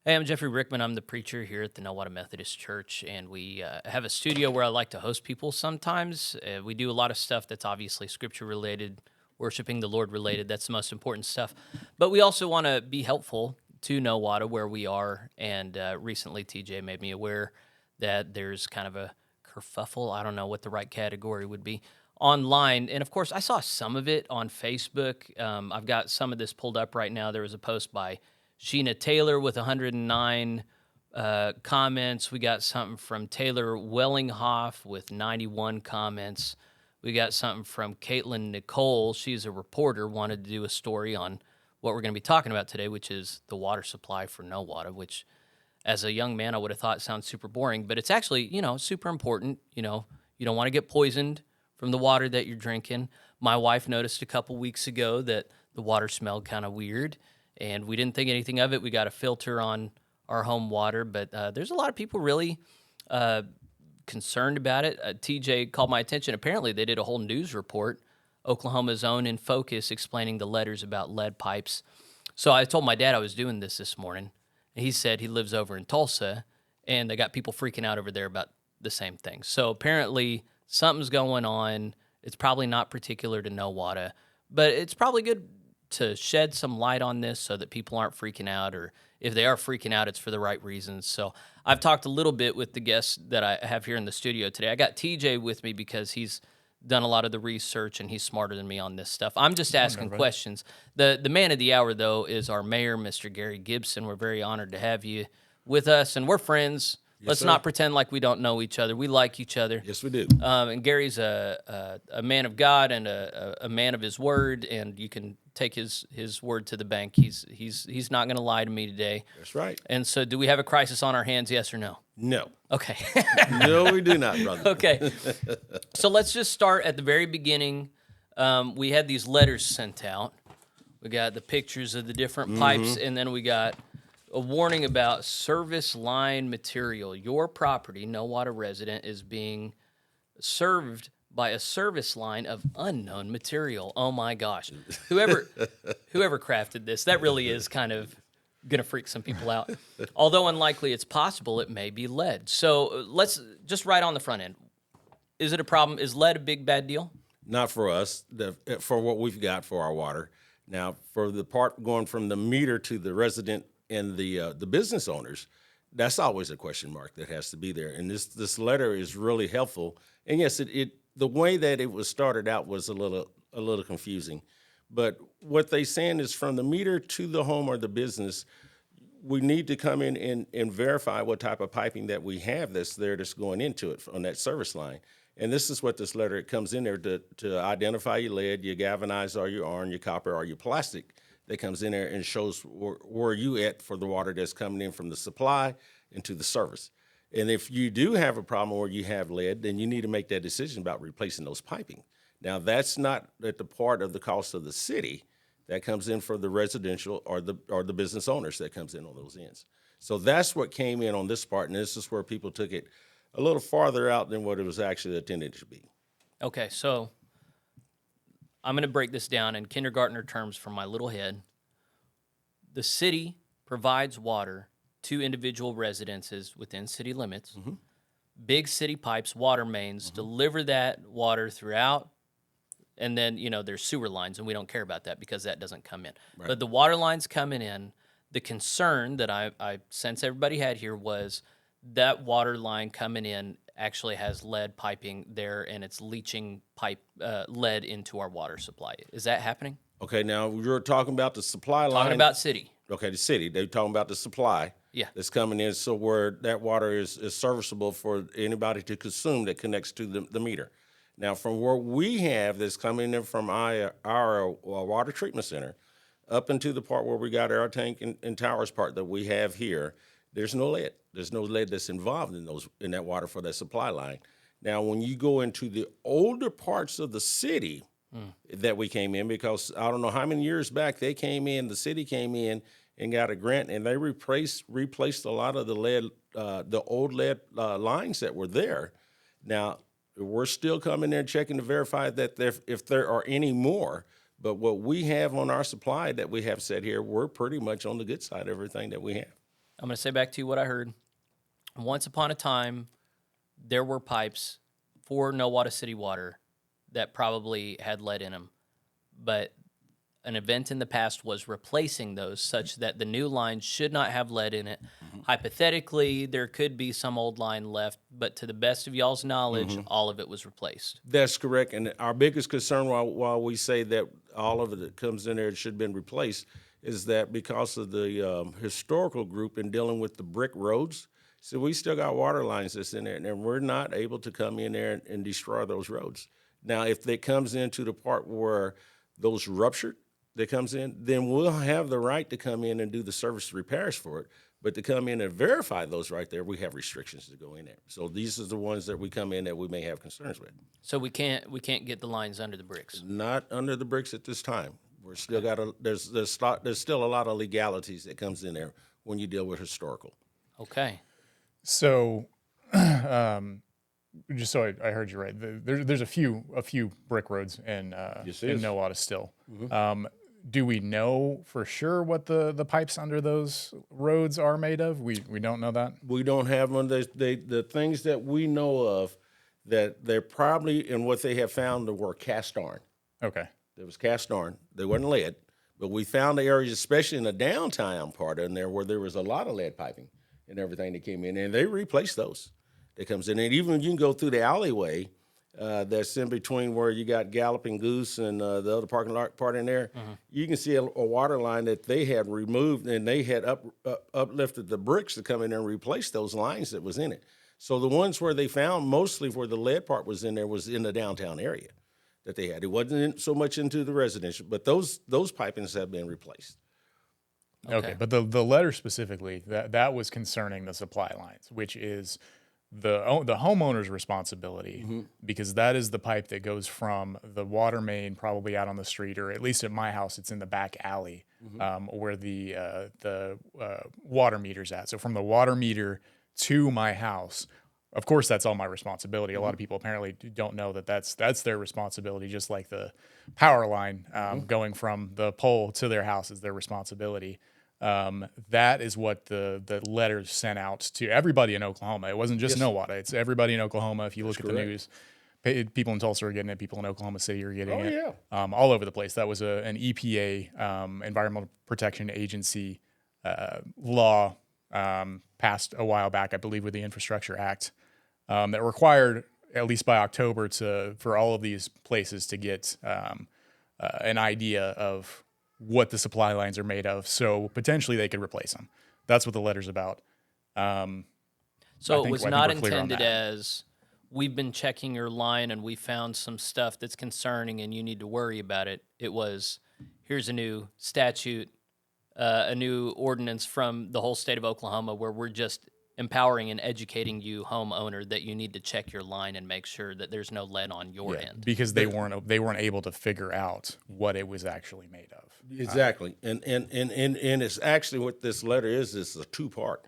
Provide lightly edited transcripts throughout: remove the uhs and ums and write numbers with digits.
Hey, I'm Jeffrey Rickman. I'm the preacher here at the Nowata Methodist Church, and we have a studio where I like to host people sometimes. We do a lot of stuff that's obviously scripture related, worshiping the Lord related. That's the most important stuff. But we also want to be helpful to Nowata where we are. And recently, TJ made me aware that there's kind of a kerfuffle. I don't know what the right category would be online. And of course, I saw some of it on Facebook. I've got some of this pulled up right now. There was a post by Sheena Taylor with 109 comments. We got something from Taylor Wellinghoff with 91 comments. We got something from Caitlin Nicole. She's a reporter, wanted to do a story on what we're going to be talking about today, which is the water supply for Nowata, which as a young man, I would have thought sounds super boring, but it's actually, super important. You don't want to get poisoned from the water that you're drinking. My wife noticed a couple weeks ago that the water smelled kind of weird, and we didn't think anything of it. We got a filter on our home water, but there's a lot of people really concerned about it. TJ called my attention. Apparently, they did a whole news report, Oklahoma's own In Focus, explaining the letters about lead pipes. So I told my dad I was doing this morning. And he said he lives over in Tulsa, and they got people freaking out over there about the same thing. So apparently, something's going on. It's probably not particular to Nowata, but it's probably good to shed some light on this so that people aren't freaking out, or if they are freaking out, it's for the right reasons. So I've talked a little bit with the guests that I have here in the studio today. I got TJ with me because he's done a lot of the research and he's smarter than me on this stuff. I'm just asking questions. The man of the hour, though, is our mayor, Mr. Garry Gibson. We're very honored to have you with us, and we're friends. Yes, Let's sir. not pretend like we don't know each other. We like each other. Yes, we do. And Gary's a man of God and a man of his word, and you can take his word to the bank. He's not going to lie to me today. That's right. And so, do we have a crisis on our hands? Yes or no? No. Okay. No, we do not, brother. Okay. So let's just start at the very beginning. We had these letters sent out. We got the pictures of the different pipes, and then we got a warning about service line material. Your property, Nowata resident, is being served by a service line of unknown material. Oh my gosh. Whoever crafted this, that really is kind of going to freak some people out. Although unlikely, it's possible it may be lead. So let's just right on the front end. Is it a problem? Is lead a big bad deal? Not for us, for what we've got for our water. Now, for the part going from the meter to the resident and the business owners, that's always a question mark that has to be there. And this letter is really helpful. And yes, the way that it was started out was a little confusing. But what they're saying is from the meter to the home or the business, we need to come in and verify what type of piping that we have that's going into it on that service line. And this is what this letter, it comes in there to identify your lead, your galvanized or your iron, your copper or your plastic that comes in there and shows where you at for the water that's coming in from the supply into the service. And if you do have a problem where you have lead, then you need to make that decision about replacing those piping. Now, that's not at the part of the cost of the city. That comes in for the residential or the business owners that comes in on those ends. So that's what came in on this part, and this is where people took it a little farther out than what it was actually intended to be. Okay, so I'm going to break this down in kindergartner terms from my little head. The city provides water to individual residences within city limits. Mm-hmm. Big city pipes, water mains, deliver that water throughout. And then, there's sewer lines, and we don't care about that because that doesn't come in. Right. But the water lines coming in, the concern that I sense everybody had here was that water line coming in actually has lead piping there, and it's leaching lead into our water supply. Is that happening? Okay, now you're talking about the supply line. Talking about city. Okay, the city. They're talking about the supply. Yeah. That's coming in, so where that water is serviceable for anybody to consume that connects to the meter. Now, from what we have that's coming in from our water treatment center up into the part where we got our tank and towers part that we have here, there's no lead. There's no lead that's involved in that water for that supply line. Now, when you go into the older parts of the city that we came in, because I don't know how many years back the city came in and got a grant, and they replaced a lot of the lead, the old lead lines that were there. Now, we're still coming there and checking to verify that if there are any more. But what we have on our supply that we have set here, we're pretty much on the good side of everything that we have. I'm going to say back to you what I heard. Once upon a time, there were pipes for Nowata City Water that probably had lead in them, but an event in the past was replacing those such that the new line should not have lead in it. Hypothetically, there could be some old line left, but to the best of y'all's knowledge, all of it was replaced. That's correct. And our biggest concern, while we say that all of it that comes in there should have been replaced, is that because of the historical group in dealing with the brick roads, so we still got water lines that's in there, and we're not able to come in there and destroy those roads. Now, if it comes into the part where those ruptured, that comes in, then we'll have the right to come in and do the service repairs for it. But to come in and verify those right there, we have restrictions to go in there. So these are the ones that we come in that we may have concerns with. So we can't get the lines under the bricks. Not under the bricks at this time. We're still got there's still a lot of legalities that comes in there when you deal with historical. Okay. So, just so I heard you right, there's a few brick roads in Nowata still. Do we know for sure what the pipes under those roads are made of? We don't know that. We don't have one. The things that we know of that they're probably, and what they have found were cast iron. Okay. There was cast iron. They wasn't lead, but we found the areas, especially in the downtown part in there, where there was a lot of lead piping and everything that came in, and they replaced those. That comes in, and even you can go through the alleyway that's in between where you got Galloping Goose and the other parking lot part in there. You can see a water line that they had removed, and they had uplifted the bricks to come in there and replace those lines that was in it. So the ones where they found mostly where the lead part was in there was in the downtown area that they had. It wasn't so much into the residential, but those pipings have been replaced. Okay, but the letter specifically that was concerning the supply lines, which is the homeowner's responsibility, because that is the pipe that goes from the water main probably out on the street, or at least at my house, it's in the back alley where the water meter's at. So from the water meter to my house, of course, that's all my responsibility. A lot of people apparently don't know that that's their responsibility, just like the power line going from the pole to their house is their responsibility. That is what the letters sent out to everybody in Oklahoma. It wasn't just Nowata; it's everybody in Oklahoma. If you look at the news, people in Tulsa are getting it. People in Oklahoma City are getting it. All over the place. That was an EPA, Environmental Protection Agency law passed a while back, I believe, with the Infrastructure Act, that required, at least by October, for all of these places to get an idea of what the supply lines are made of, so potentially they could replace them. That's what the letter's about. So it was not intended as, we've been checking your line and we found some stuff that's concerning and you need to worry about it. It was, here's a new statute, a new ordinance from the whole state of Oklahoma where we're just empowering and educating you, homeowner, that you need to check your line and make sure that there's no lead on your end. Because they weren't able to figure out what it was actually made of. Exactly, and it's actually what this letter is a two-part.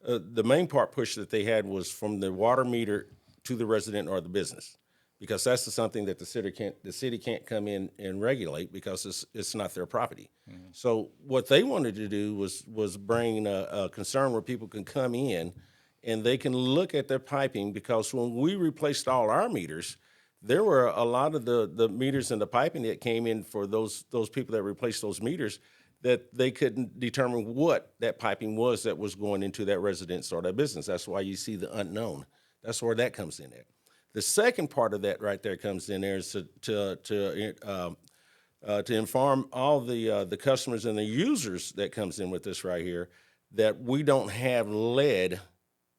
The main part push that they had was from the water meter to the resident or the business, because that's something that the city can't come in and regulate because it's not their property. So what they wanted to do was bring a concern where people can come in and they can look at their piping, because when we replaced all our meters, there were a lot of the meters and the piping that came in for those people that replaced those meters that they couldn't determine what that piping was that was going into that residence or that business. That's why you see the unknown. That's where that comes in at. The second part of that right there comes in there is to inform all the customers and the users that comes in with this right here that we don't have lead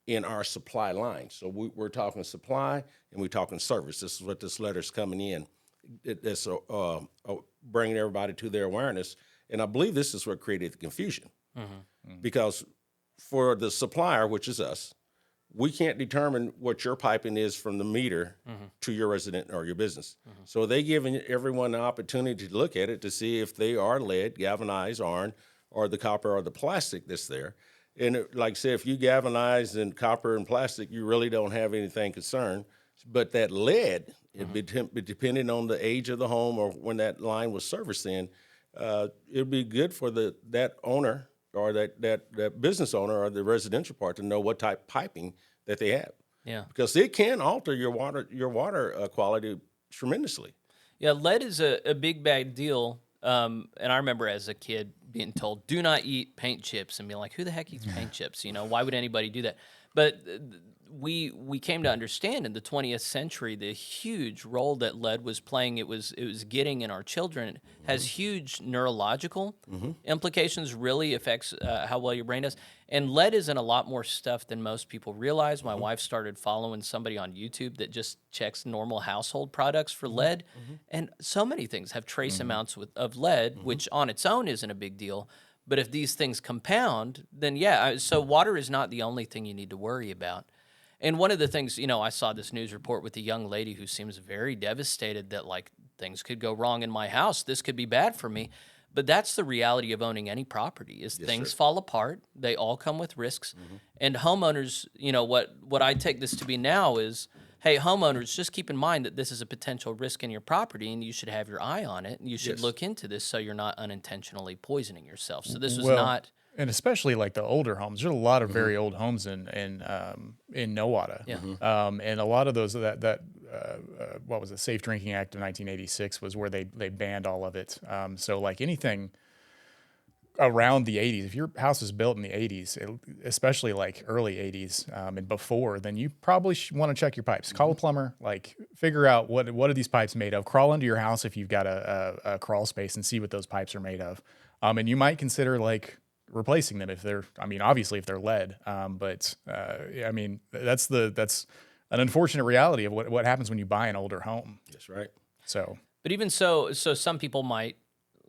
in our supply line. So we're talking supply and we're talking service. This is what this letter's coming in. It's bringing everybody to their awareness. And I believe this is what created the confusion. Because for the supplier, which is us, we can't determine what your piping is from the meter to your resident or your business. So they giving everyone the opportunity to look at it to see if they are lead, galvanized, iron, or the copper or the plastic that's there. And like I said, if you galvanize and copper and plastic, you really don't have anything concerned. But that lead, depending on the age of the home or when that line was serviced in, it'd be good for that owner or that business owner or the residential part to know what type of piping that they have. Yeah. Because it can alter your water quality tremendously. Yeah, lead is a big bad deal. And I remember as a kid being told, "Do not eat paint chips," and being like, "Who the heck eats paint chips? You know, why would anybody do that?" But we came to understand in the 20th century the huge role that lead was playing. It was getting in our children. It has huge neurological implications. Really affects how well your brain does. And lead is in a lot more stuff than most people realize. My wife started following somebody on YouTube that just checks normal household products for lead, and so many things have trace amounts of lead, which on its own isn't a big deal. But if these things compound, then yeah. So water is not the only thing you need to worry about. And one of the things, I saw this news report with a young lady who seems very devastated that like things could go wrong in my house. This could be bad for me. But that's the reality of owning any property is things fall apart. They all come with risks. And homeowners, what I take this to be now is, hey, homeowners, just keep in mind that this is a potential risk in your property and you should have your eye on it. And you should look into this so you're not unintentionally poisoning yourself. So this was not. And especially like the older homes, there's a lot of very old homes in Nowata. Yeah. And a lot of those what was it? Safe Drinking Act of 1986 was where they banned all of it. So like anything around the 80s, if your house is built in the 80s, especially like early 80s and before, then you probably want to check your pipes. Call a plumber, like figure out what are these pipes made of. Crawl into your house if you've got a crawl space and see what those pipes are made of. And you might consider like replacing them if obviously if they're lead. That's an unfortunate reality of what happens when you buy an older home. That's right. So, But even so some people might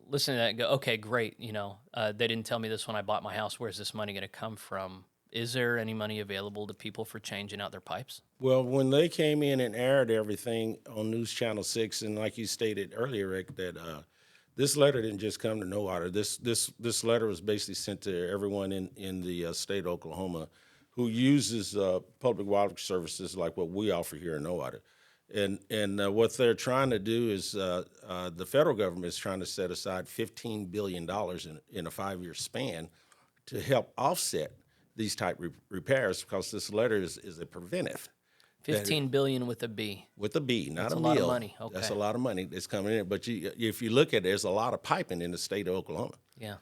listen to that and go, okay, great. They didn't tell me this when I bought my house. Where's this money going to come from? Is there any money available to people for changing out their pipes? Well, when they came in and aired everything on News Channel 6, and like you stated earlier, Rick, that this letter didn't just come to Nowata. This letter was basically sent to everyone in the state of Oklahoma who uses public water services like what we offer here in Nowata. And what they're trying to do is the federal government is trying to set aside $15 billion in a 5-year span to help offset these type repairs, because this letter is a preventive. 15 billion with a B. With a B, not That's a a lot of meal. money. Okay. That's a lot of money that's coming in. But if you look at it, there's a lot of piping in the state of Oklahoma. Yeah.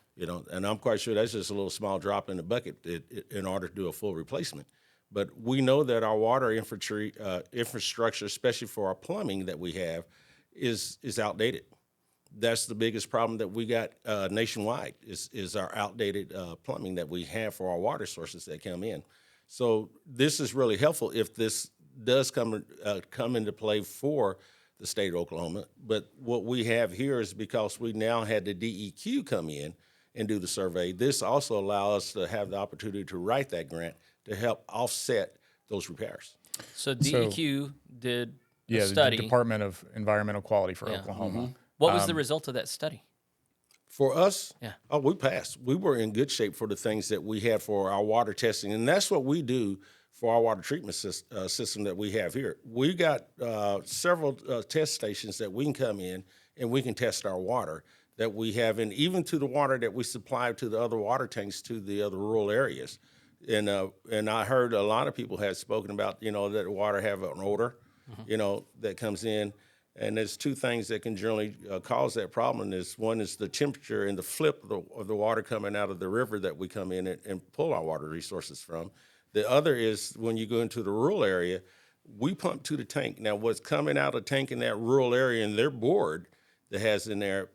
And I'm quite sure that's just a little small drop in the bucket in order to do a full replacement. But we know that our water infrastructure, especially for our plumbing that we have, is outdated. That's the biggest problem that we got nationwide is our outdated plumbing that we have for our water sources that come in. So this is really helpful if this does come into play for the state of Oklahoma. But what we have here is because we now had the DEQ come in and do the survey, this also allows us to have the opportunity to write that grant to help offset those repairs. So DEQ did a the study. Department of Environmental Quality for Oklahoma. What was the result of that study? For us, Yeah. We passed. We were in good shape for the things that we had for our water testing, and that's what we do for our water treatment system that we have here. We got several test stations that we can come in and we can test our water that we have, and even to the water that we supply to the other water tanks to the other rural areas. And I heard a lot of people have spoken about, that the water have an odor, that comes in. And there's two things that can generally cause that problem. One is the temperature and the flip of the water coming out of the river that we come in and pull our water resources from. The other is when you go into the rural area, we pump to the tank. Now, what's coming out of the tank in that rural area and their board that has in there,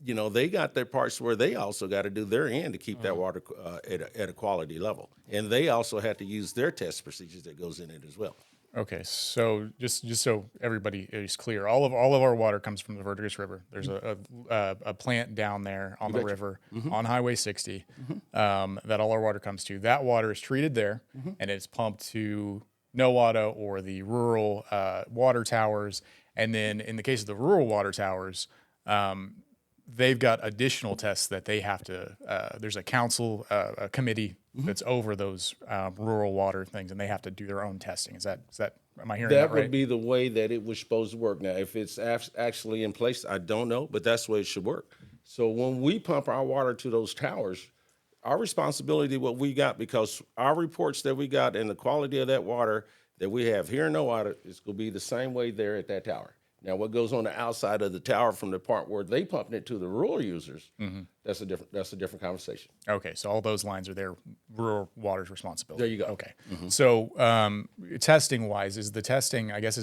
they got their parts where they also got to do their end to keep that water at a quality level. And they also have to use their test procedures that goes in it as well. Okay, so just so everybody is clear, all of our water comes from the Verdigris River. There's a plant down there on the river on Highway 60 that all our water comes to. That water is treated there, and it's pumped to Nowata or the rural water towers. And then in the case of the rural water towers, they've got additional tests that they have to. There's a council, a committee that's over those rural water things, and they have to do their own testing. Is that? Am I hearing that right? That would be the way that it was supposed to work. Now, if it's actually in place, I don't know, but that's the way it should work. So when we pump our water to those towers, our responsibility, what we got, because our reports that we got and the quality of that water that we have here in Nowata is going to be the same way there at that tower. Now, what goes on the outside of the tower from the part where they pumping it to the rural users, that's a different conversation. Okay, so all those lines are their rural water's responsibility. There you go. Okay, so testing wise, is the testing? I guess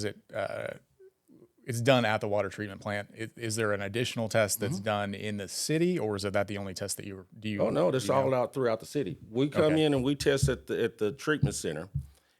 it's done at the water treatment plant. Is there an additional test that's done in the city, or is that the only test that do you? Oh no, that's all out throughout the city. We come in and we test at the treatment center.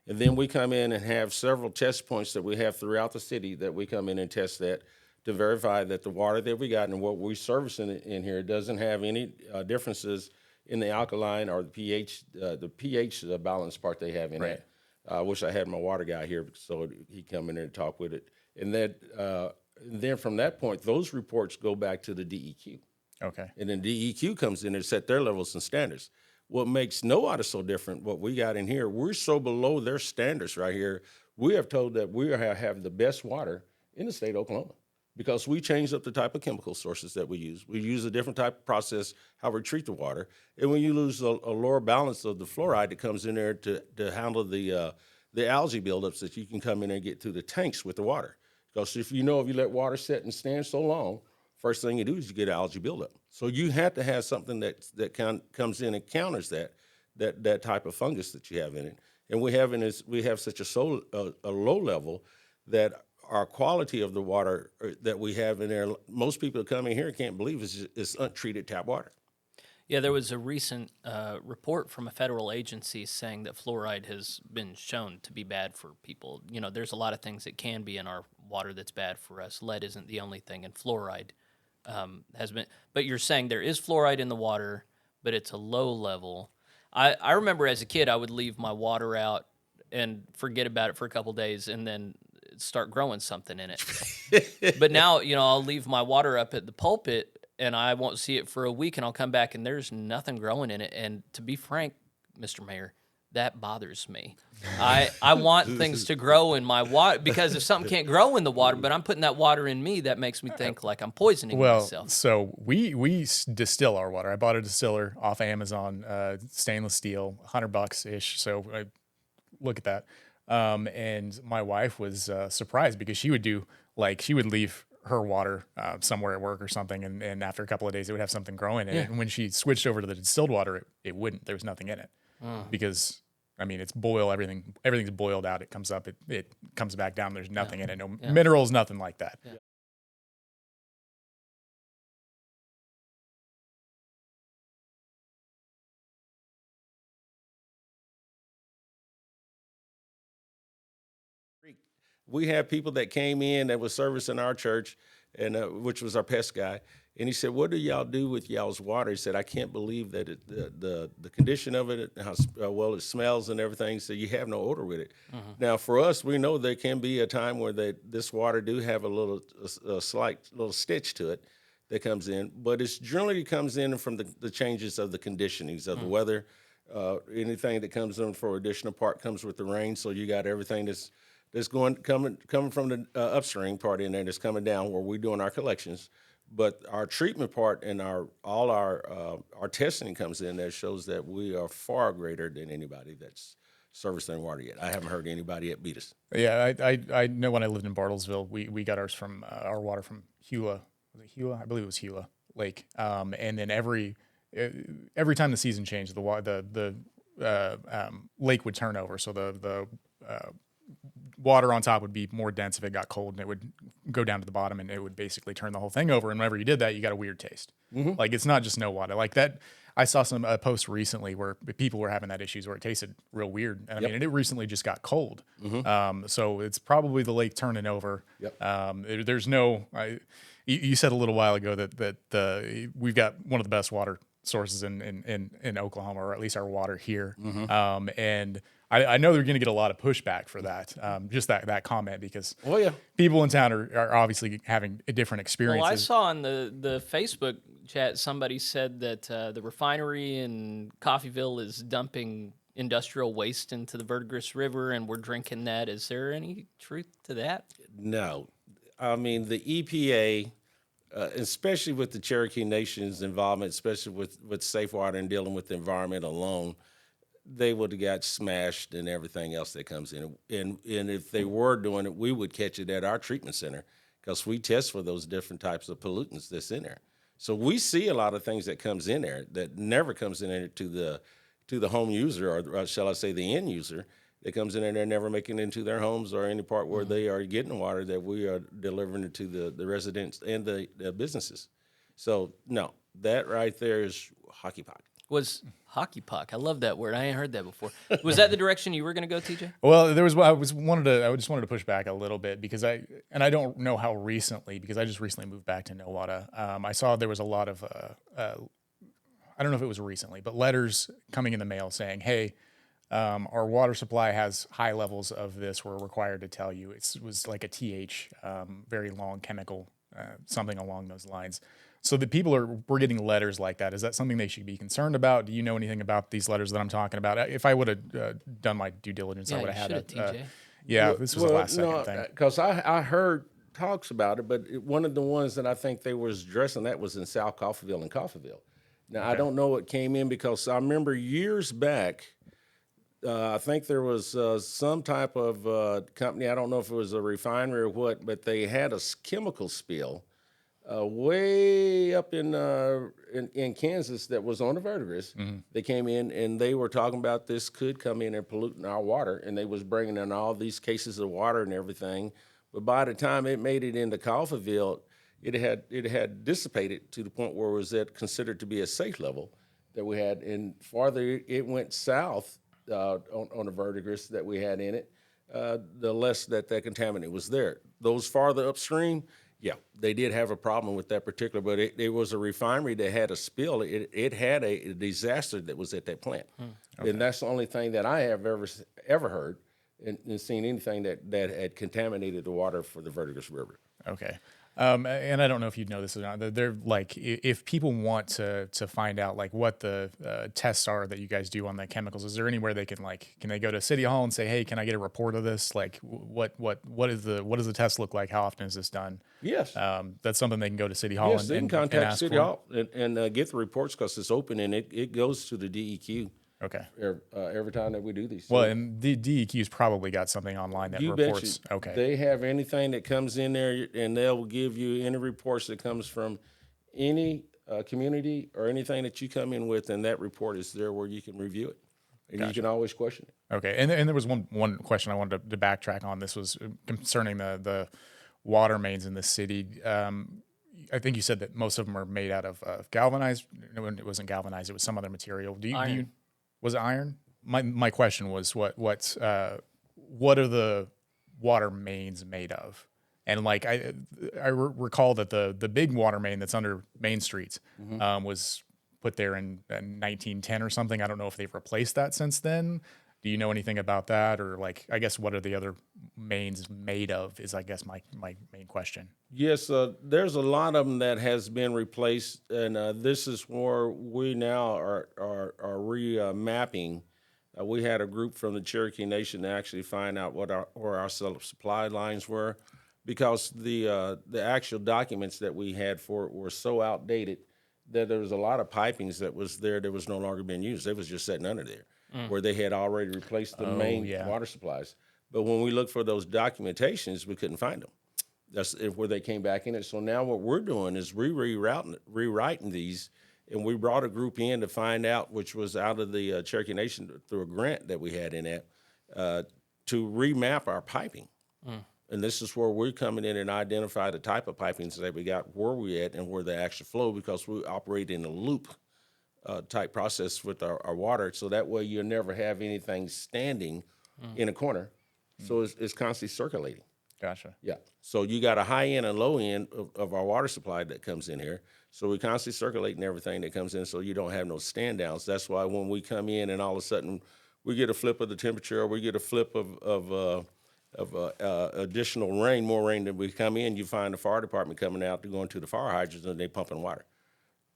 And then we come in and have several test points that we have throughout the city that we come in and test that to verify that the water that we got and what we're servicing in here doesn't have any differences in the alkaline or the pH balance part they have in it. I wish I had my water guy here so he come in there and talk with it. And then from that point, those reports go back to the DEQ. Okay. And then DEQ comes in and set their levels and standards. What makes Nowata so different, what we got in here, we're so below their standards right here. We have told that we have the best water in the state of Oklahoma because we changed up the type of chemical sources that we use. We use a different type of process, how we treat the water. And when you lose a lower balance of the fluoride that comes in there to handle the algae buildups that you can come in and get through the tanks with the water. Because if you let water sit and stand so long, first thing you do is you get algae buildup. So you have to have something that comes in and counters that type of fungus that you have in it. And we have such a low level that our quality of the water that we have in there, most people coming here can't believe it's untreated tap water. Yeah, there was a recent report from a federal agency saying that fluoride has been shown to be bad for people. There's a lot of things that can be in our water that's bad for us. Lead isn't the only thing, and fluoride has been. But you're saying there is fluoride in the water, but it's a low level. I remember as a kid, I would leave my water out and forget about it for a couple days, and then start growing something in it. But now, I'll leave my water up at the pulpit, and I won't see it for a week, and I'll come back, and there's nothing growing in it. And to be frank, Mr. Mayor, that bothers me. I want things to grow in my water, because if something can't grow in the water, but I'm putting that water in me, that makes me think like I'm poisoning myself. So we distill our water. I bought a distiller off Amazon, stainless steel, $100 ish. So look at that. And my wife was surprised because she would leave her water somewhere at work or something, and after a couple of days it would have something growing in it. And when she switched over to the distilled water, it wouldn't. There was nothing in it because it's everything's boiled out. It comes up, it comes back down. There's nothing in it, no minerals, nothing like that. We had people that came in that was servicing our church, and which was our pest guy, and he said, "What do y'all do with y'all's water?" He said, "I can't believe that the condition of it, how well it smells and everything. So you have no odor with it." Now, for us, we know there can be a time where this water do have a slight little stitch to it that comes in, but it's generally comes in from the changes of the conditionings of the weather. Anything that comes in for additional part comes with the rain, so you got everything that's coming from the upstream part in there that's coming down where we're doing our collections. But our treatment part and all our testing comes in that shows that we are far greater than anybody that's servicing water yet. I haven't heard anybody yet beat us. Yeah, I know when I lived in Bartlesville, we got ours from our water from Gila. Was it Gila? I believe it was Gila Lake. And then every time the season changed, the lake would turn over. So the water on top would be more dense if it got cold, and it would go down to the bottom, and it would basically turn the whole thing over. And whenever you did that, you got a weird taste. Like, it's not just Nowata. Like that, I saw a post recently where people were having that issues where it tasted real weird. And and it recently just got cold. So it's probably the lake turning over. There's no. You said a little while ago that we've got one of the best water sources in Oklahoma, or at least our water here. And I know they're going to get a lot of pushback for that, just that comment, because people in town are obviously having a different experiences. Well, I saw on the Facebook chat somebody said that the refinery in Coffeyville is dumping industrial waste into the Verdigris River, and we're drinking that. Is there any truth to that? No. I mean, the EPA especially with the Cherokee Nation's involvement, especially with Safe Water and dealing with the environment alone, they would have got smashed and everything else that comes in. And if they were doing it, we would catch it at our treatment center because we test for those different types of pollutants that's in there. So we see a lot of things that comes in there that never comes in there to the home user, or shall I say the end user, that comes in there and they're never making it into their homes or any part where they are getting water that we are delivering it to the residents and the businesses. So, no, that right there is hockey puck. Was hockey puck? I love that word. I ain't heard that before. Was that the direction you were going to go, TJ? Well, I just wanted to push back a little bit because I don't know how recently, because I just recently moved back to Nowata. I saw there was a lot of I don't know if it was recently, but letters coming in the mail saying, "Hey, our water supply has high levels of this. We're required to tell you." It was like a TH, very long chemical, something along those lines. So the people we're getting letters like that. Is that something they should be concerned about? Do you know anything about these letters that I'm talking about? If I would have done my due diligence, I would have had it. TJ. Yeah, this was a last second thing. Because I heard talks about it, but one of the ones that I think they was addressing that was in South Coffeyville and Coffeyville. Now, I don't know what came in because I remember years back, I think there was some type of company, I don't know if it was a refinery or what, but they had a chemical spill way up in Kansas that was on the verdigris. Mm-hmm. They came in and they were talking about this could come in and polluting our water, and they was bringing in all these cases of water and everything. But by the time it made it into Coffeyville, it had dissipated to the point where it was considered to be a safe level that we had. And farther it went south on the verdigris that we had in it, the less that contaminant was there. Those farther upstream, yeah, they did have a problem with that particular, but it was a refinery that had a spill. It had a disaster that was at that plant. Okay. And that's the only thing that I have ever heard and seen anything that had contaminated the water for the Verdigris River. Okay. And I don't know if you know this or not. They're like, if people want to find out like what the tests are that you guys do on the chemicals, is there anywhere they can they go to City Hall and say, "Hey, can I get a report of this? Like, what does the test look like? How often is this done?" Yes, that's something they can go to City Hall. Yes, they can contact City Hall and get the reports because it's open and it goes to the DEQ. Okay. Every time that we do these. Well, and the DEQ's probably got something online that reports. Okay. They have anything that comes in there, and they'll give you any reports that comes from any community or anything that you come in with, and that report is there where you can review it, and you can always question it. Okay. And there was one question I wanted to backtrack on. This was concerning the water mains in the city. I think you said that most of them are made out of galvanized. No, it wasn't galvanized. It was some other material. Iron. Was it iron? My question was what are the water mains made of? And like I recall that the big water main that's under Main Street was put there in 1910 or something. I don't know if they've replaced that since then. Do you know anything about that? Or like, I guess, what are the other mains made of is, I guess, my main question. Yes, there's a lot of them that has been replaced, and this is where we now are remapping. We had a group from the Cherokee Nation to actually find out where our supply lines were, because the actual documents that we had for it were so outdated that there was a lot of pipings that was there that was no longer being used. They was just sitting under there, where they had already replaced the main water supplies. But when we looked for those documentations, we couldn't find them. That's where they came back in it. So now what we're doing is rewriting these, and we brought a group in to find out, which was out of the Cherokee Nation through a grant that we had in that, to remap our piping. And this is where we're coming in and identify the type of pipings that we got, where we at, and where they actually flow, because we operate in a loop type process with our water. So that way you'll never have anything standing in a corner. So it's constantly circulating. Gotcha. Yeah. So you got a high end and low end of our water supply that comes in here. So we constantly circulating everything that comes in, so you don't have no stand downs. That's why when we come in and all of a sudden we get a flip of the temperature, or we get a flip of additional rain, more rain than we come in, you find the fire department coming out to go into the fire hydrants and they pumping water.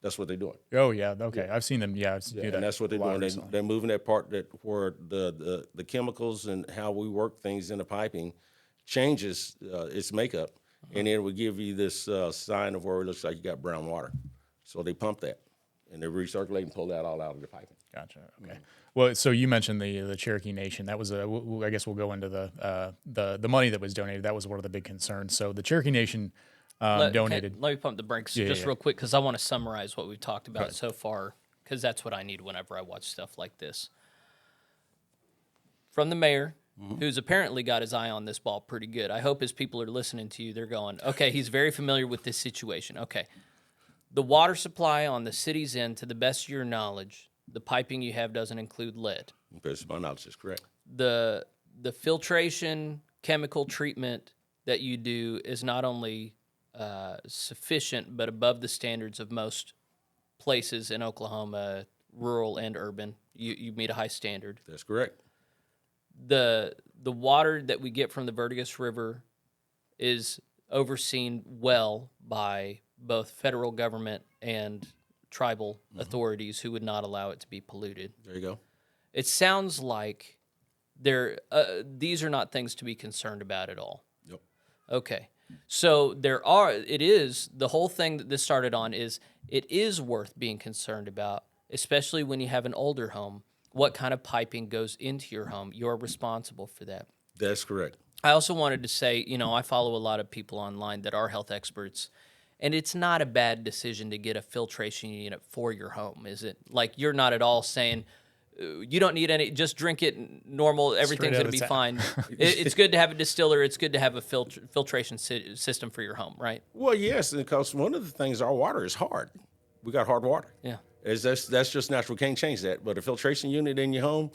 That's what they're doing. Oh yeah, okay. Yeah. I've seen them. Yeah, do that. And that's what they're doing. They're moving that part where the chemicals and how we work things in the piping changes its makeup, and it would give you this sign of where it looks like you got brown water. So they pump that, and they recirculate and pull that all out of the piping. Gotcha. Okay. Well, so you mentioned the Cherokee Nation. That was I guess we'll go into the money that was donated. That was one of the big concerns. So the Cherokee Nation donated. Let me pump the brakes Yeah. real quick because I want to summarize what we've talked about so far because that's what I need whenever I watch stuff like this. From the mayor, who's apparently got his eye on this ball pretty good. I hope as people are listening to you, they're going, okay, he's very familiar with this situation. Okay. The water supply on the city's end, to the best of your knowledge, the piping you have doesn't include lead. Best of my knowledge is correct. The filtration, chemical treatment that you do is not only sufficient, but above the standards of most places in Oklahoma, rural and urban. You meet a high standard. That's correct. The water that we get from the Verdigris River is overseen well by both federal government and tribal authorities who would not allow it to be polluted. There you go. It sounds like these are not things to be concerned about at all. Yep. Okay. So the whole thing that this started on is it is worth being concerned about, especially when you have an older home. What kind of piping goes into your home? You're responsible for that. That's correct. I also wanted to say, I follow a lot of people online that are health experts, and it's not a bad decision to get a filtration unit for your home, is it? Like, you're not at all saying, you don't need any, just drink it normal, everything's going to be fine. It's good to have a distiller. It's good to have a filtration system for your home, right? Well, yes, because one of the things, our water is hard. We got hard water. Yeah. That's just natural. Can't change that. But a filtration unit in your home,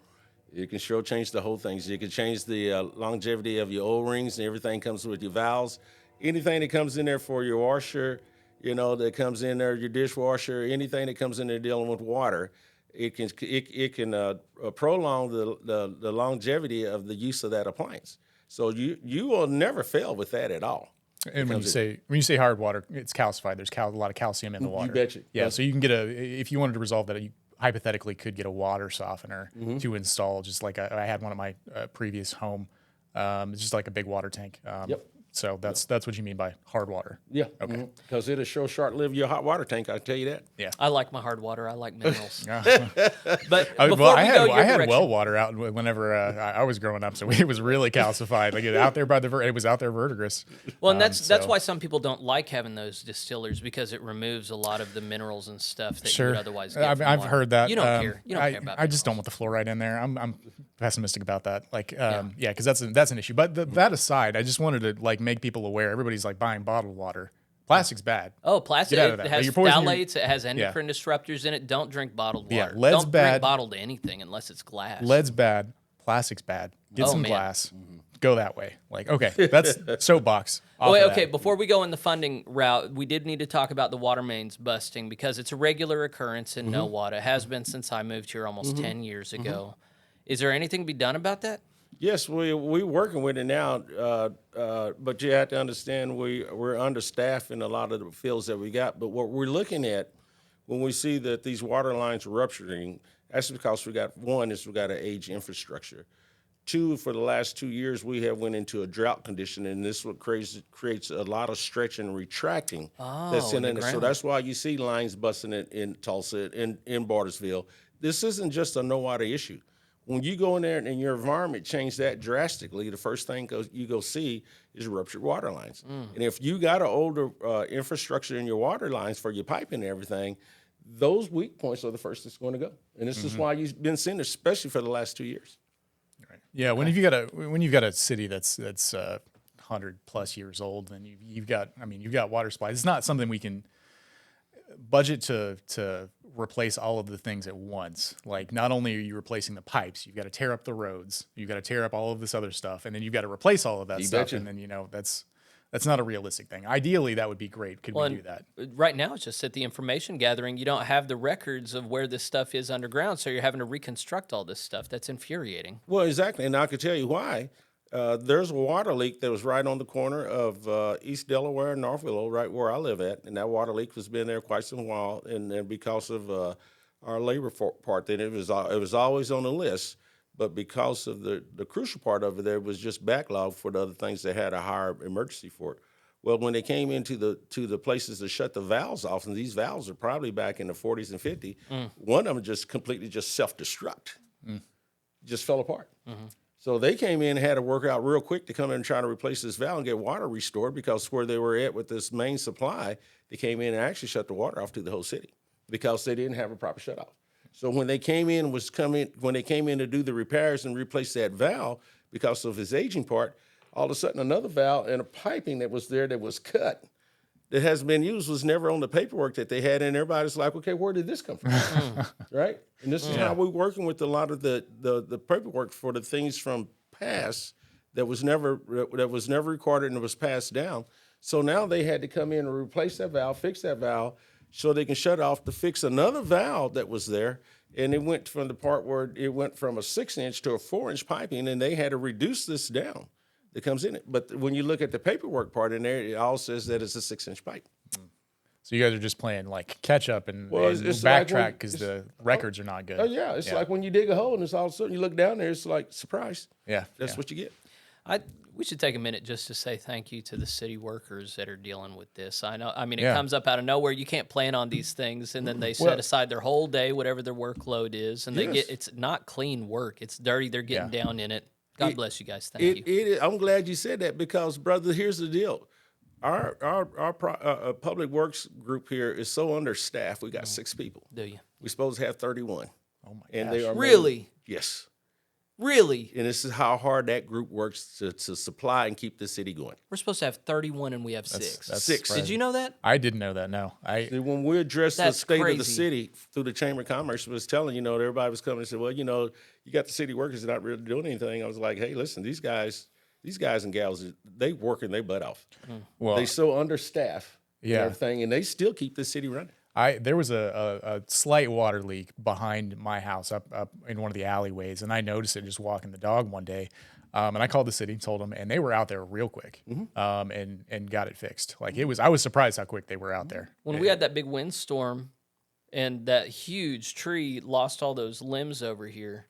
it can sure change the whole thing. So you can change the longevity of your O-rings, and everything comes with your valves. Anything that comes in there for your washer, that comes in there, your dishwasher, anything that comes in there dealing with water, it can prolong the longevity of the use of that appliance. So you will never fail with that at all. And when you say hard water, it's calcified. There's a lot of calcium in the water. You betcha. Yeah, so you can get if you wanted to resolve that, you hypothetically could get a water softener to install. Just like I had one at my previous home. It's just like a big water tank. Yep. So that's what you mean by hard water. Yeah. Okay. Because it'll sure short-live your hot water tank. I tell you that. Yeah. I like my hard water. I like minerals. But I had well water out whenever I was growing up, so it was really calcified. Like it was out there Verdigris. Well, and that's why some people don't like having those distillers, because it removes a lot of the minerals and stuff that you would otherwise get from I've water. heard that. You don't care. You don't care about I just don't want the fluoride in there. I'm pessimistic about that. Like, because that's an issue. But that aside, I just wanted to make people aware. Everybody's buying bottled water. Plastic's bad. Oh, plastic. Get out of It that. has You're poisoning phthalates. It has endocrine disruptors in it. Don't drink bottled water. Yeah, lead's don't bad. drink bottled anything unless it's glass. Lead's bad. Plastic's bad. Get some man. glass. Go that way. Okay, that's soapbox. Wait, okay, before we go in the funding route, we did need to talk about the water mains busting, because it's a regular occurrence in Nowata. It has been since I moved here almost 10 years ago. Is there anything to be done about that? Yes, we're working with it now, but you have to understand we're understaffed in a lot of the fields that we got. But what we're looking at when we see that these water lines are rupturing, that's because we got an aged infrastructure. Two, for the last 2 years, we have went into a drought condition, and this what creates a lot of stretch and retracting that's in it. So that's why you see lines busting in Tulsa, in Bartersville. This isn't just a Nowata issue. When you go in there and your environment change that drastically, the first thing you go see is ruptured water lines. And if you got an older infrastructure in your water lines for your piping and everything, those weak points are the first that's going to go. And this is why you've been seeing, especially for the last 2 years. Right. Yeah, when you've got a city that's 100+ years old, and you've got water supplies. It's not something we can budget to replace all of the things at once. Like, not only are you replacing the pipes, you've got to tear up the roads, you've got to tear up all of this other stuff, and then you've got to replace all of that stuff. Betcha. And then that's not a realistic thing. Ideally, that would be great. Could we do that? Right now, it's just at the information gathering. You don't have the records of where this stuff is underground, so you're having to reconstruct all this stuff. That's infuriating. Well, exactly, and I can tell you why. There's a water leak that was right on the corner of East Delaware and North Willow, right where I live at, and that water leak has been there quite some while. And because of our labor part, then it was always on the list, but because of the crucial part of it, there was just backlog for the other things that had a higher emergency for it. Well, when they came into the places to shut the valves off, and these valves are probably back in the 40s and 50s, one of them just completely just self-destruct, just fell apart. So they came in and had to work out real quick to come in and try to replace this valve and get water restored, because where they were at with this main supply, they came in and actually shut the water off to the whole city because they didn't have a proper shutoff. So when they came in to do the repairs and replace that valve because of its aging part, all of a sudden another valve and a piping that was there that was cut that hasn't been used was never on the paperwork that they had, and everybody's like, okay, where did this come from? Right? And this is how we're working with a lot of the paperwork for the things from past that was never recorded and was passed down. So now they had to come in and replace that valve, fix that valve, so they can shut off to fix another valve that was there. And it went from the part where it went from a 6-inch to a 4-inch piping, and they had to reduce this down that comes in it. But when you look at the paperwork part in there, it all says that it's a 6-inch pipe. So you guys are just playing like catch up and it's backtrack because the records are not good. Oh, yeah. It's like when you dig a hole and it's all of a sudden you look down there, it's like, surprise. Yeah. That's what you get. We should take a minute just to say thank you to the city workers that are dealing with this. I mean, it Yeah. comes up out of nowhere. You can't plan on these things, and then they set aside their whole day, whatever their workload is, and it's not clean work. It's dirty. They're getting down in it. God bless you guys. Thank you. I'm glad you said that, because, brother, here's the deal. Our public works group here is so understaffed. We got 6 people. Do you? We're supposed to have 31. Oh my And gosh. they are Really? Yes. Really? And this is how hard that group works to supply and keep the city going. We're supposed to have 31, and we have 6. That's 6. surprising. Did you know that? I didn't know that. No. When we addressed the That's state of the crazy. city through the Chamber of Commerce, was telling, everybody was coming and said, well, you got the city workers not really doing anything. I was like, hey, listen, these guys and gals, they working their butt off. Well, They so understaffed and Yeah. everything, and they still keep the city running. There was a slight water leak behind my house up in one of the alleyways, and I noticed it just walking the dog one day. And I called the city, told them, and they were out there real quick, and got it fixed. Like I was surprised how quick they were out there. When we had that big windstorm and that huge tree lost all those limbs over here,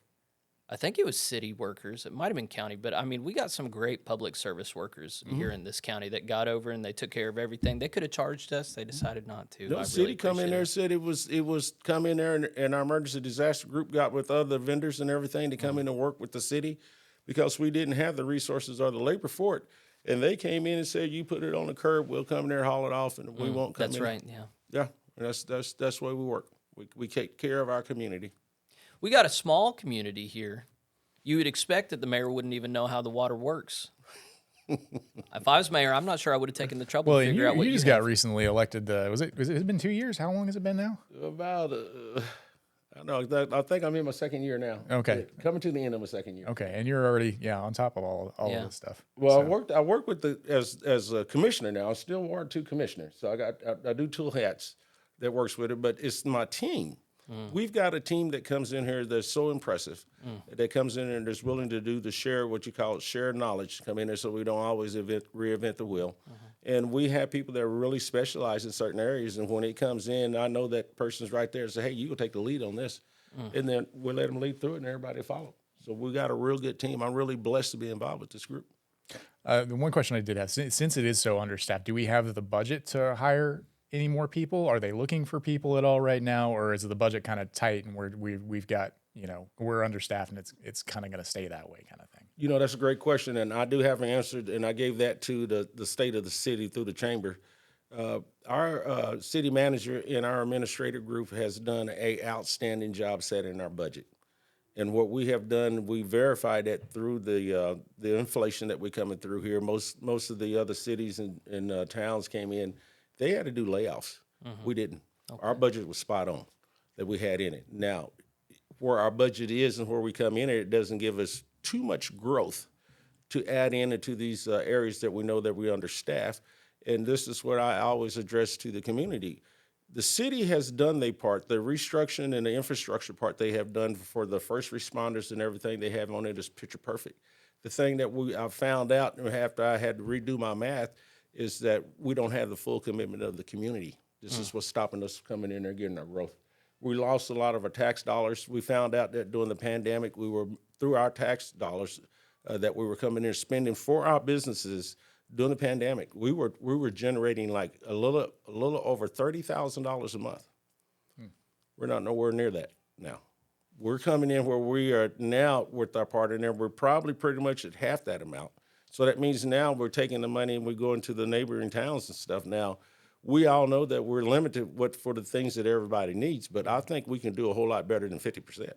I think it was city workers. It might have been county, but I mean, we got some great public service workers here in this county that got over and they took care of everything. They could have charged us. They decided not to. No, I city really come in appreciate there it. said it was come in there, and our emergency disaster group got with other vendors and everything to come in and work with the city, because we didn't have the resources or the labor for it. And they came in and said, you put it on the curb, we'll come in there, haul it off, and we won't come in. That's right, yeah. Yeah, that's the way we work. We take care of our community. We got a small community here. You would expect that the mayor wouldn't even know how the water works. If I was mayor, I'm not sure I would have taken the trouble Well, to and figure out what you you just have. got recently elected. Was it been 2 years? How long has it been now? About, I don't know, I think I'm in my second year now. Okay. Yeah, coming to the end of my second year. Okay, and you're already on top of all Yeah. of this stuff. Well, So, I work with as a commissioner now. I'm still Ward 2 commissioner, so I do 2 hats that works with it. But it's my team. We've got a team that comes in here that's so impressive, that comes in and is willing to do the share, what you call it, share knowledge, come in there so we don't always reinvent the wheel. And we have people that really specialize in certain areas. And when it comes in, I know that person's right there and say, hey, you go take the lead on this. And then we'll let them lead through it and everybody follow. So we got a real good team. I'm really blessed to be involved with this group. the one question I did have, since it is so understaffed, do we have the budget to hire any more people? Are they looking for people at all right now, or is the budget kind of tight and we've got we're understaffed and it's kind of going to stay that way, kind of thing? That's a great question, and I do have an answer, and I gave that to the state of the city through the chamber. Our city manager and our administrative group has done an outstanding job setting our budget. And what we have done, we verified that through the inflation that we're coming through here. Most of the other cities and towns came in, they had to do layoffs. We didn't. Okay. Our budget was spot on that we had in it. Now, where our budget is and where we come in, it doesn't give us too much growth to add into these areas that we know that we're understaffed. And this is what I always address to the community. The city has done their part. The restructuring and the infrastructure part they have done for the first responders and everything they have on it is picture perfect. The thing that I found out after I had to redo my math is that we don't have the full commitment of the community. This is what's stopping us from coming in there and getting our growth. We lost a lot of our tax dollars. We found out that during the pandemic, we were, through our tax dollars that we were coming in spending for our businesses, during the pandemic, we were generating like a little over $30,000 a month. We're not nowhere near that now. We're coming in where we are now with our partner there. We're probably pretty much at half that amount. So that means now we're taking the money and we're going to the neighboring towns and stuff. Now, we all know that we're limited for the things that everybody needs, but I think we can do a whole lot better than 50%,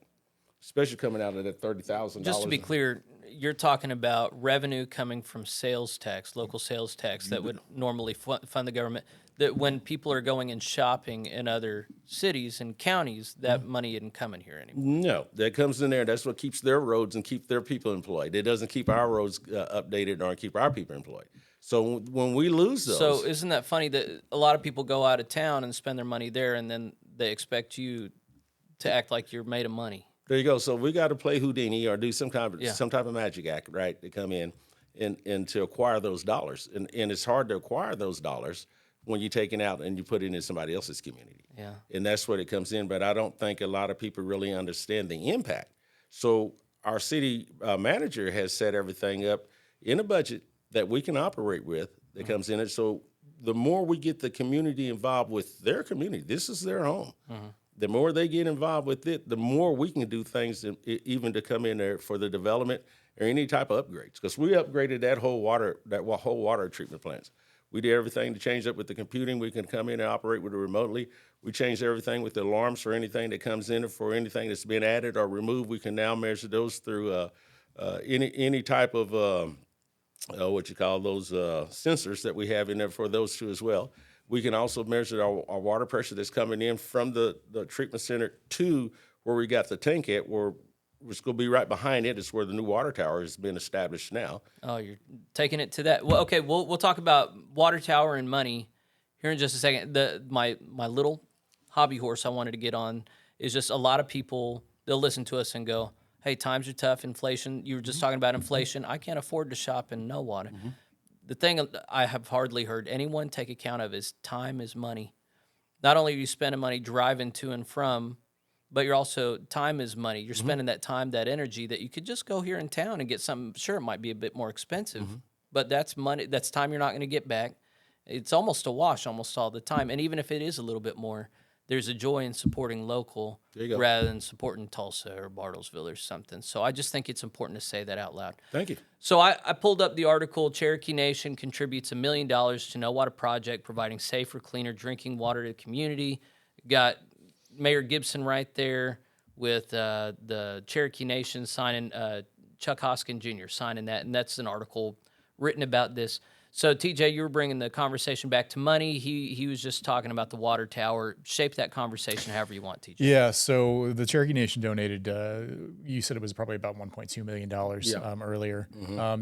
especially coming out of that $30,000. Just to be clear, you're talking about revenue coming from sales tax, local sales tax that would normally fund the government. That when people are going and shopping in other cities and counties, that money isn't coming here anymore. No, that comes in there. That's what keeps their roads and keep their people employed. It doesn't keep our roads updated or keep our people employed. So when we lose those, So isn't that funny that a lot of people go out of town and spend their money there, and then they expect you to act like you're made of money? there you go. So we got to play Houdini or do some type of magic act, right, to come in and to acquire those dollars. And it's hard to acquire those dollars when you're taking out and you put it in somebody else's community. Yeah. And that's where it comes in. But I don't think a lot of people really understand the impact. So our city manager has set everything up in a budget that we can operate with that comes in it. So the more we get the community involved with their community, this is their home. The more they get involved with it, the more we can do things even to come in there for the development or any type of upgrades. Because we upgraded that whole water treatment plants. We did everything to change up with the computing. We can come in and operate with it remotely. We changed everything with the alarms for anything that comes in, for anything that's been added or removed. We can now measure those through any type of what you call those sensors that we have in there for those two as well. We can also measure our water pressure that's coming in from the treatment center to where we got the tank at, where it's going to be right behind it. It's where the new water tower has been established now. Oh, you're taking it to that. Well, okay, we'll talk about water tower and money here in just a second. My little hobby horse I wanted to get on is just a lot of people, they'll listen to us and go, hey, times are tough, inflation. You were just talking about inflation. I can't afford to shop in Nowata. The thing I have hardly heard anyone take account of is time is money. Not only are you spending money driving to and from, but you're also, time is money. You're spending that time, that energy that you could just go here in town and get something. Sure, it might be a bit more expensive, but that's money. That's time you're not going to get back. It's almost a wash almost all the time. And even if it is a little bit more, there's a joy in supporting local rather than supporting Tulsa or Bartlesville or something. So I just think it's important to say that out loud. Thank you. So I pulled up the article, Cherokee Nation contributes $1 million to Nowata Project, providing safer, cleaner drinking water to the community. Got Mayor Gibson right there with the Cherokee Nation signing, Chuck Hoskin Jr. signing that, and that's an article written about this. So, TJ, you were bringing the conversation back to money. He was just talking about the water tower. Shape that conversation however you want, TJ. Yeah, so the Cherokee Nation donated, you said it was probably about $1.2 million earlier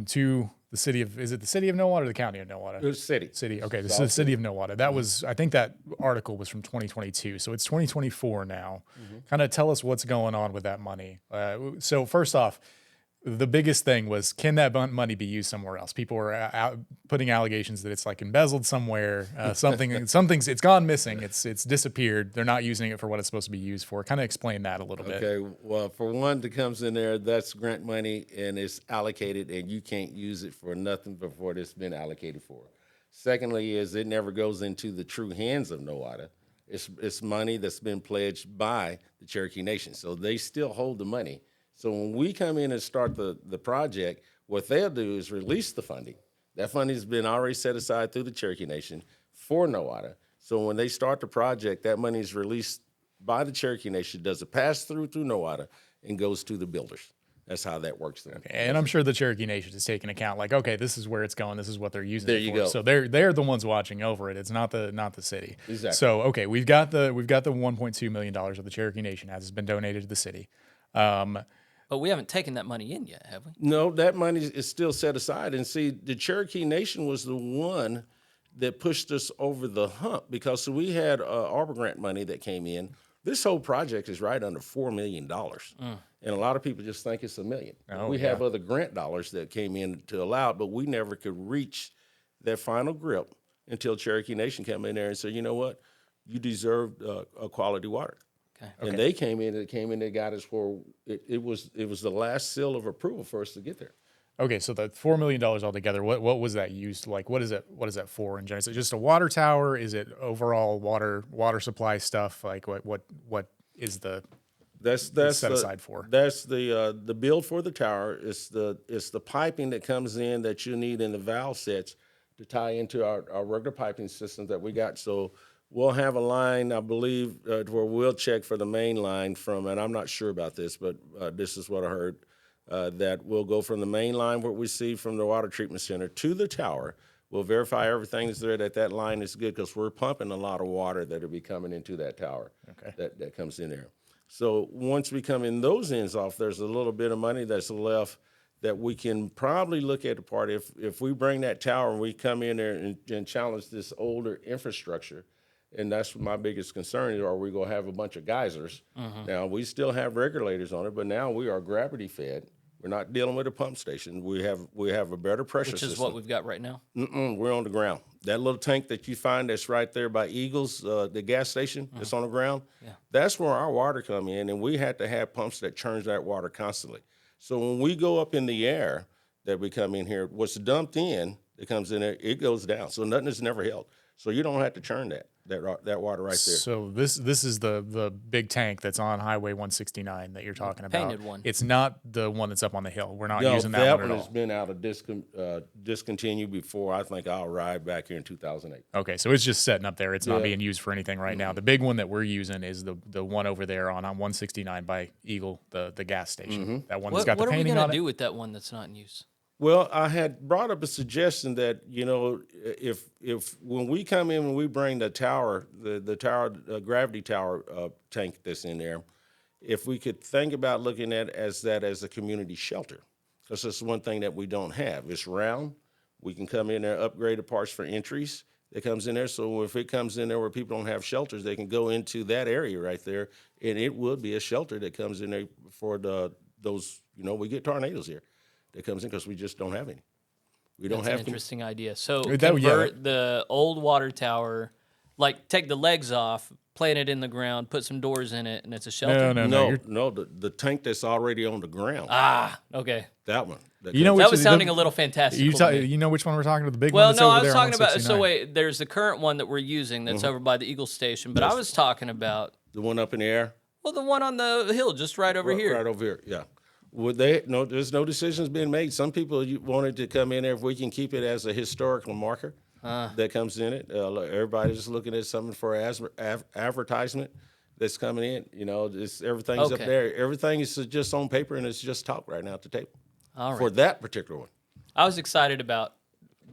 to the city of, is it the city of Nowata or the county of Nowata? It was city. City, okay, this is the city of Nowata. That was, I think that article was from 2022, so it's 2024 now. Kind of tell us what's going on with that money. So first off, the biggest thing was, can that money be used somewhere else? People were putting allegations that it's like embezzled somewhere, something's it's gone missing, it's disappeared. They're not using it for what it's supposed to be used for. Kind of explain that a little bit. Okay, well, for one that comes in there, that's grant money and it's allocated, and you can't use it for nothing before it's been allocated for. Secondly, is it never goes into the true hands of Nowata. It's money that's been pledged by the Cherokee Nation, so they still hold the money. So when we come in and start the project, what they'll do is release the funding. That funding has been already set aside through the Cherokee Nation for Nowata. So when they start the project, that money is released by the Cherokee Nation, does a pass through Nowata, and goes to the builders. That's how that works then. Okay. And I'm sure the Cherokee Nation is taking account, like, okay, this is where it's going, this is what they're using. There it you for. go. So they're the ones watching over it. It's not the city. Exactly. So okay, we've got the $1.2 million that the Cherokee Nation has been donated to the city. But we haven't taken that money in yet, have we? No, that money is still set aside. And see, the Cherokee Nation was the one that pushed us over the hump, because we had Arbor Grant money that came in. This whole project is right under $4 million. And a lot of people just think it's $1 million. We have other grant dollars that came in to allow it, but we never could reach that final grip until Cherokee Nation came in there and said, you know what, you deserve a quality water. And they came in, they got us for, it was the last seal of approval for us to get there. Okay, so the $4 million altogether, what was that used? Like, what is that for in general? Is it just a water tower? Is it overall water supply stuff? Like, what is is set aside for? That's the build for the tower. It's the piping that comes in that you need in the valve sets to tie into our regular piping system that we got. So we'll have a line, I believe, where we'll check for the main line from, and I'm not sure about this, but this is what I heard, that we'll go from the main line, what we see from the water treatment center, to the tower. We'll verify everything is there, that line is good, because we're pumping a lot of water that will be coming into that tower. Okay. That comes in there. So once we come in those ends off, there's a little bit of money that's left that we can probably look at the part. If we bring that tower and we come in there and challenge this older infrastructure, and that's my biggest concern, is are we going to have a bunch of geysers? Now, we still have regulators on it, but now we are gravity fed. We're not dealing with a pump station. We have a better pressure system. Which is what we've got right now. We're on the ground. That little tank that you find that's right there by Eagles, the gas station that's on the ground, that's where our water come in, and we had to have pumps that churns that water constantly. So when we go up in the air that we come in here, what's dumped in that comes in there, it goes down. So nothing is never held. So you don't have to churn that water right there. So this is the big tank that's on Highway 169 that you're talking about. Painted one. It's not the one that's up on the hill. We're not No, using that one at has all. been out of discontinued before. I think I'll arrive back here in 2008. Okay, so it's just setting up there. It's not being used for anything right now. The big one that we're using is the one over there on 169 by Eagle, the gas station. That one that's got the What are we painting going on to it. do with that one that's not in use? Well, I had brought up a suggestion that, if when we come in, when we bring the tower, the tower, gravity tower tank that's in there, if we could think about looking at as a community shelter, because that's one thing that we don't have. It's round. We can come in there, upgrade the parts for entries that comes in there. So if it comes in there where people don't have shelters, they can go into that area right there, and it would be a shelter that comes in there for those. We get tornadoes here. That comes in because we just don't have any. We don't That's have an interesting idea. So That- convert the old water tower, like take the legs off, plant it in the ground, put some doors in it, and it's a shelter. No. The tank that's already on the ground. Okay. That one. You know That which was is sounding a little fantastic. You know which one we're talking about? The big Well, one that's no, over I was there talking on about. 169. So wait, there's the current one that we're using that's over by the Eagle Station, but I was talking about The one up in the air. the one on the hill, just right over here. Right over here. Yeah. Would they? No, there's no decisions being made. Some people wanted to come in there if we can keep it as a historical marker that comes in it. Everybody's looking at something for advertisement that's coming in. Everything's up Okay. there. Everything is just on paper, and it's just talk right now at the table All right. for that particular one. I was excited about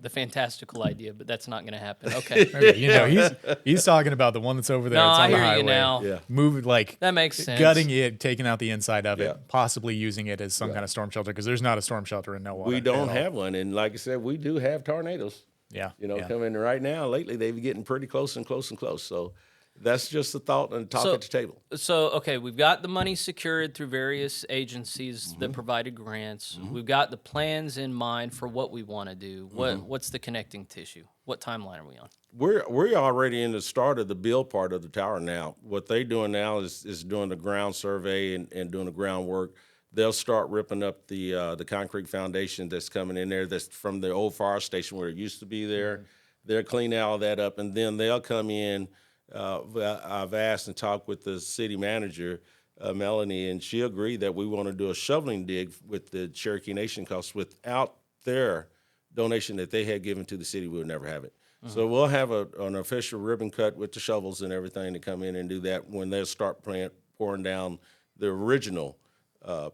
the fantastical idea, but that's not going to happen. Okay. Okay, he's talking about the one that's over there. No, it's on I the hear you highway. now. Yeah. Moving That makes sense. gutting it, taking out the inside of Yeah. it, possibly using it as some kind of storm shelter because there's not a storm shelter in Nowata. We don't at all. have one, and like I said, we do have tornadoes. Yeah. Coming right now. Lately, they've been getting pretty close and close and close. So that's just a thought and talk at the table. So, okay, we've got the money secured through various agencies that provided grants. We've got the plans in mind for what we want to do. What's the connecting tissue? What timeline are we on? We're already in the start of the build part of the tower now. What they're doing now is doing the ground survey and doing the groundwork. They'll start ripping up the concrete foundation that's coming in there. That's from the old fire station where it used to be there. They'll clean all that up, and then they'll come in. I've asked and talked with the city manager, Melanie, and she agreed that we want to do a shoveling dig with the Cherokee Nation, because without their donation that they had given to the city, we would never have it. So we'll have an official ribbon cut with the shovels and everything to come in and do that when they'll start pouring down the original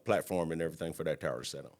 platform and everything for that tower to set on.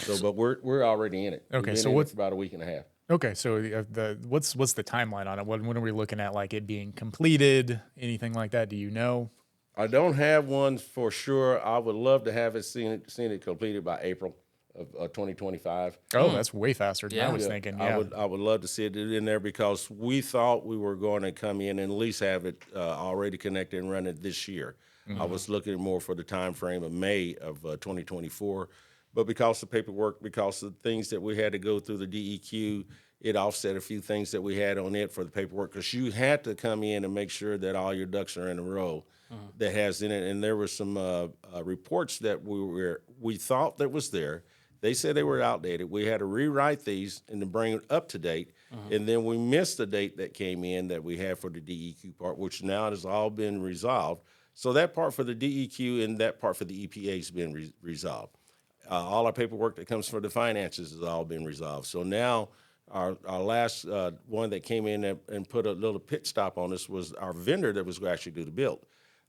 So, but we're already in it. Okay, We've so been in what's it for about a week and a half. Okay, so what's the timeline on it? When are we looking at, like, it being completed? Anything like that? Do you know? I don't have one for sure. I would love to have seen it completed by April of 2025. Oh, that's way faster than I was Yeah. thinking. Yeah. I would love to see it in there, because we thought we were going to come in and at least have it already connected and running this year. I was looking more for the time frame of May of 2024, but because of paperwork, because of things that we had to go through the DEQ, it offset a few things that we had on it for the paperwork, because you had to come in and make sure that all your ducks are in a row that has in it. And there were some reports that we thought that was there They said they were outdated. We had to rewrite these and to bring it up to date. And then we missed the date that came in that we had for the DEQ part, which now has all been resolved. So that part for the DEQ and that part for the EPA has been resolved. All our paperwork that comes for the finances has all been resolved. So now our last one that came in and put a little pit stop on us was our vendor that was going to actually do the build.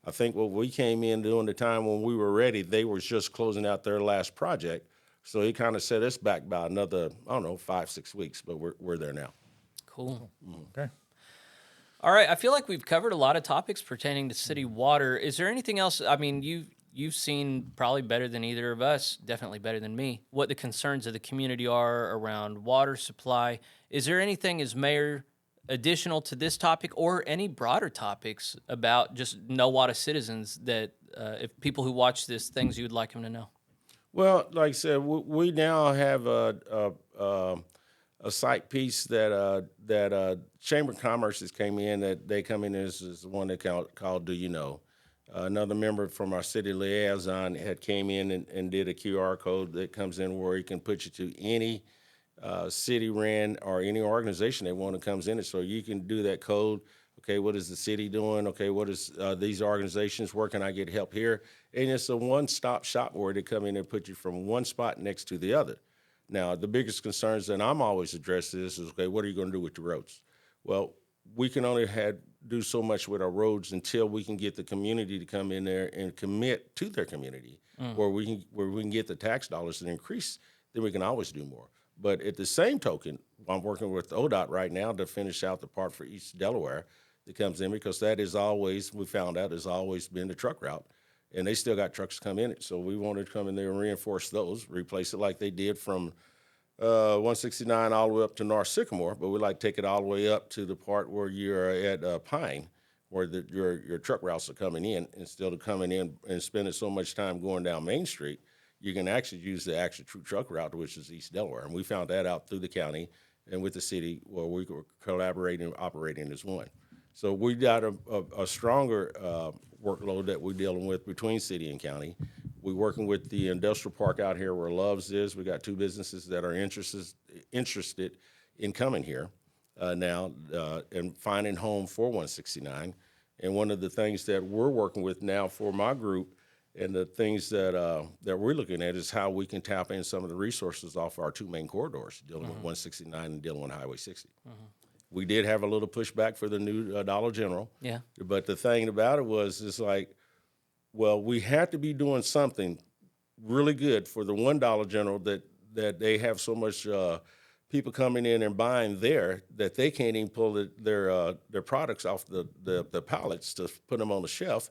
I think what we came in during the time when we were ready, they were just closing out their last project. So he kind of set us back by another, 5-6 weeks, but we're there now. Cool. Okay. All right. I feel like we've covered a lot of topics pertaining to city water. Is there anything else? I mean, you've seen probably better than either of us, definitely better than me, what the concerns of the community are around water supply. Is there anything as mayor additional to this topic or any broader topics about just Nowata citizens that if people who watch this, things you would like them to know? Well, like I said, we now have a site piece that Chamber of Commerce has came in that they come in as the one they called Do You Know? Another member from our city liaison had came in and did a QR code that comes in where he can put you to any city ran or any organization they want to comes in it. So you can do that code. Okay, what is the city doing? Okay, what is these organizations? Where can I get help here? And it's a one-stop shop where they come in and put you from one spot next to the other. Now, the biggest concerns that I'm always addressing is, okay, what are you going to do with the roads? Well, we can only do so much with our roads until we can get the community to come in there and commit to their community, where we can get the tax dollars and increase. Then we can always do more. But at the same token, I'm working with ODOT right now to finish out the part for East Delaware that comes in, because that is always, we found out, has always been the truck route. And they still got trucks come in it. So we wanted to come in there and reinforce those, replace it like they did from 169 all the way up to North Sycamore, but we like to take it all the way up to the part where you're at Pine, where your truck routes are coming in. Instead of coming in and spending so much time going down Main Street, you can actually use the actual true truck route, which is East Delaware. And we found that out through the county and with the city, where we were collaborating and operating as one. So we got a stronger workload that we're dealing with between city and county. We're working with the industrial park out here where Love's is. We got 2 businesses that are interested in coming here now and finding home for 169. And one of the things that we're working with now for my group, and the things that we're looking at, is how we can tap in some of the resources off our 2 main corridors, dealing with 169 and dealing with Highway 60. We did have a little pushback for the new Dollar General. Yeah. But the thing about it was, it's like, well, we had to be doing something really good for the $1 General that they have so much people coming in and buying there that they can't even pull their products off the pallets to put them on the shelf.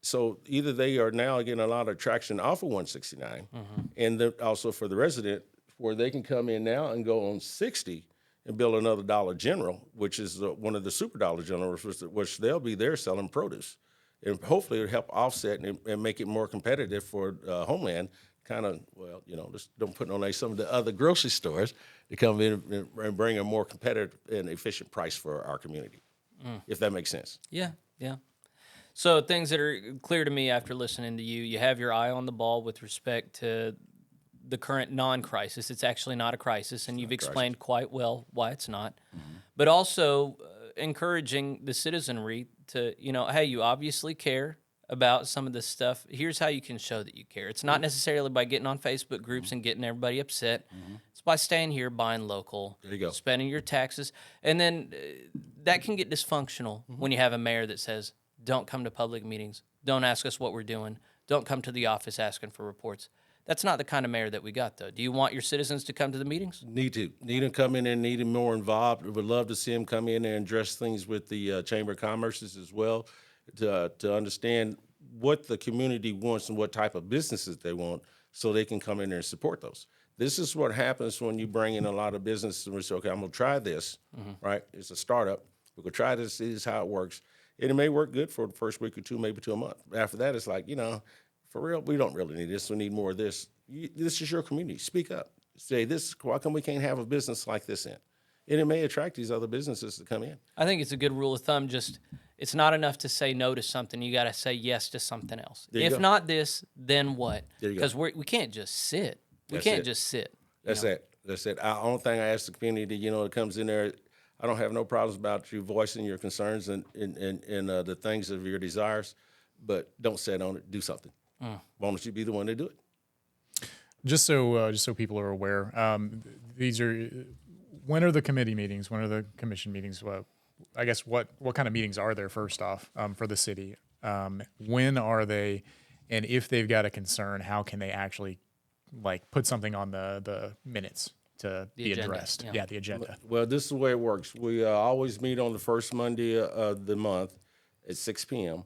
So either they are now getting a lot of traction off of 169, and also for the resident, where they can come in now and go on 60 and build another Dollar General, which is one of the super Dollar Generals, which they'll be there selling produce. And hopefully it'll help offset and make it more competitive for Homeland. Kind of, well, just don't put on some of the other grocery stores to come in and bring a more competitive and efficient price for our community, if that makes sense. Yeah, yeah. So things that are clear to me after listening to you have your eye on the ball with respect to the current non-crisis. It's actually not a crisis, and you've explained quite well why it's not. But also encouraging the citizenry to, hey, you obviously care about some of this stuff. Here's how you can show that you care. It's not necessarily by getting on Facebook groups and getting everybody upset. It's by staying here, buying local, There you go. spending your taxes. And then that can get dysfunctional when you have a mayor that says, don't come to public meetings, don't ask us what we're doing, don't come to the office asking for reports. That's not the kind of mayor that we got, though. Do you want your citizens to come to the meetings? Need them come in and need them more involved. We would love to see them come in and address things with the Chamber of Commerce as well, to understand what the community wants and what type of businesses they want, so they can come in there and support those. This is what happens when you bring in a lot of businesses and we say, okay, I'm going to try this, right? It's a startup. We're going to try this, see how it works. And it may work good for the first week or 2, maybe to a month. After that, it's like, for real, we don't really need this. We need more of this. This is your community. Speak up. Say this. Why come we can't have a business like this in? And it may attract these other businesses to come in. I think it's a good rule of thumb. Just, it's not enough to say no to something. You got to say yes to something else. If not this, then what? There you go. Because we can't just sit We can't just sit. That's it. That's it. The only thing I ask the community, that comes in there, I don't have no problems about you voicing your concerns and the things of your desires, but don't sit on it. Do something. Why don't you be the one to do it? Just so people are aware, when are the committee meetings? When are the commission meetings? I guess what kind of meetings are there first off for the city? When are they? And if they've got a concern, how can they actually put something on the minutes to be agenda, addressed? yeah. The agenda. Well, this is the way it works. We always meet on the first Monday of the month at 6 p.m.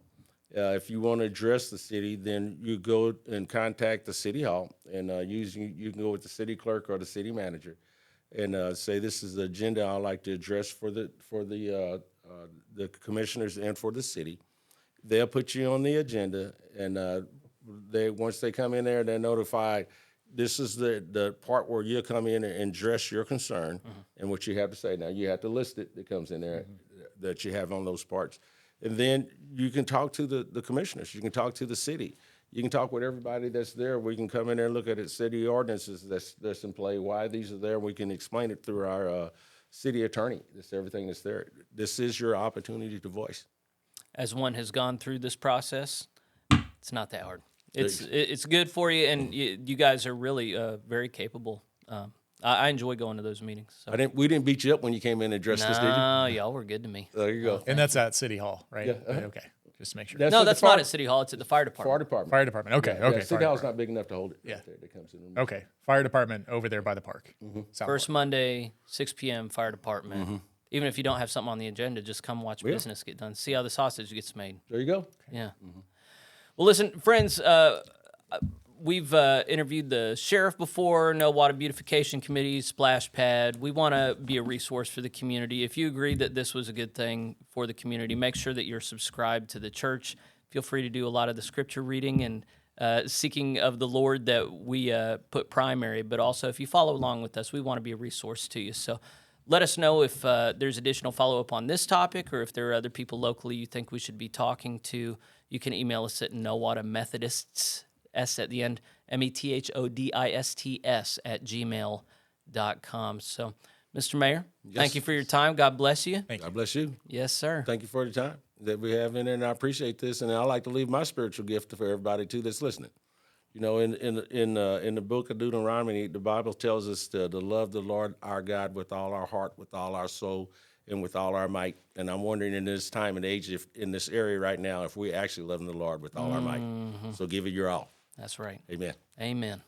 If you want to address the city, then you go and contact the city hall, and you can go with the city clerk or the city manager, and say this is the agenda I'd like to address for the commissioners and for the city. They'll put you on the agenda, and once they come in there, they're notified. This is the part where you come in and address your concern and what you have to say. Now, you have to list it that comes in there that you have on those parts. And then you can talk to the commissioners. You can talk to the city. You can talk with everybody that's there. We can come in there and look at it, city ordinances that's in play, why these are there. We can explain it through our city attorney. That's everything that's there. This is your opportunity to voice. As one has gone through this process, it's not that hard. It's good for you, and you guys are really very capable. I enjoy going to those meetings. So. We didn't beat you up when you came in and addressed this, did you? No, y'all were good to me. There you go. And that's at City Hall, right? Yeah. Okay. Just to make sure. That's Not at City Hall. It's at the fire department. Fire department. Fire department. Okay. Yeah, Okay. City Hall's not big enough to hold it. Yeah. Right there. That comes in. Okay. Fire department over there by the park. South First Park. Monday, 6 p.m., fire department. Even if you don't have something on the agenda, just come watch business get done. See how the sausage gets made. There you go. Yeah. Well, listen, friends, we've interviewed the sheriff before, Nowata Beautification Committee, Splash Pad. We want to be a resource for the community. If you agree that this was a good thing for the community, make sure that you're subscribed to the church. Feel free to do a lot of the scripture reading and seeking of the Lord that we put primary. But also, if you follow along with us, we want to be a resource to you. So let us know if there's additional follow-up on this topic, or if there are other people locally you think we should be talking to. You can email us at Nowata Methodists, S at the end, METHODISTS @gmail.com. So, Mr. Mayor, thank you for your time. God bless you. God bless you. Yes, sir. Thank you for the time that we have in there, and I appreciate this. And I like to leave my spiritual gift for everybody too that's listening. In the book of Deuteronomy, the Bible tells us to love the Lord our God with all our heart, with all our soul, and with all our might. And I'm wondering in this time and age, if in this area right now, if we actually love the Lord with all our might. So give it your all. That's right. Amen. Amen.